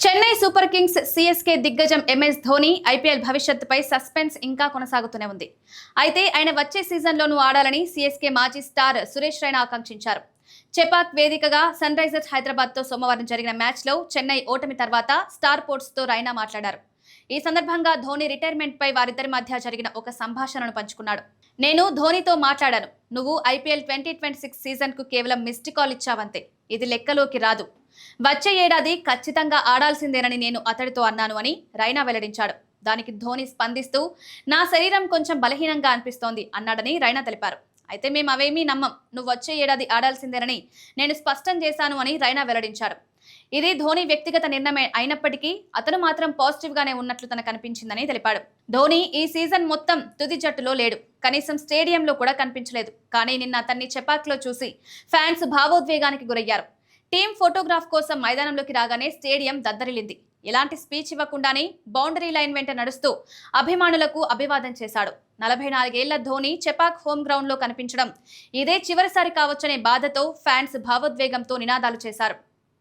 Chennai super Kings CSK దిగ్గజం MS Dhoni IPL భవిష్యత్తుపై suspense ఇంకా కొనసాగుతూనే ఉంది. అయితే ఆయన వచ్చే సీజన్లోనూ ఆడాలని సిఎస్కే మాజీ స్టార్ సురేష్ రైనా ఆకాంక్షించారు. చెపాక్ వేదికగా సన్ రైజర్స్ హైదరాబాద్తో సోమవారం జరిగిన మ్యాచ్లో చెన్నై ఓటమి తర్వాత స్టార్ స్పోర్ట్స్తో రైనా మాట్లాడారు. ఈ సందర్భంగా ధోని రిటైర్మెంట్పై వారిద్దరి మధ్య జరిగిన ఒక సంభాషణను పంచుకున్నాడు. నేను ధోనితో మాట్లాడాను. నువ్వు ఐపీఎల్ 2026 సీజన్కు కేవలం మిస్డ్ కాల్ ఇచ్చావంతే. ఇది లెక్కలోకి రాదు. వచ్చే ఏడాది ఖచ్చితంగా ఆడాల్సిందేనని నేను అతడితో అన్నాను అని రైనా వెల్లడించాడు. దానికి ధోని స్పందిస్తూ నా శరీరం కొంచెం బలహీనంగా అనిపిస్తోంది అన్నాడని రైనా తెలిపారు. అయితే మేము అవేమీ నమ్మం. నువ్వు వచ్చే ఏడాది ఆడాల్సిందేనని నేను స్పష్టం చేశాను అని రైనా వెల్లడించాడు. ఇది ధోని వ్యక్తిగత నిర్ణయం అయినప్పటికీ అతను మాత్రం పాజిటివ్ గానే ఉన్నట్లు తనకు అనిపించిందని తెలిపాడు. ధోని ఈ సీజన్ మొత్తం తుది జట్టులో లేడు. కనీసం స్టేడియంలో కూడా కనిపించలేదు. కానీ నిన్న అతన్ని చెపాక్లో చూసి ఫ్యాన్స్ భావోద్వేగానికి గురయ్యారు. టీం ఫోటోగ్రాఫ్ కోసం మైదానంలోకి రాగానే స్టేడియం దద్దరిల్లింది. ఎలాంటి స్పీచ్ ఇవ్వకుండానే బౌండరీ లైన్ వెంట నడుస్తూ అభిమానులకు అభివాదం చేశాడు. 44 ఏళ్ల ధోని చెపాక్ హోమ్ గ్రౌండ్ లో కనిపించడం ఇదే చివరిసారి కావచ్చనే బాధతో ఫ్యాన్స్ భావోద్వేగంతో నినాదాలు చేశారు.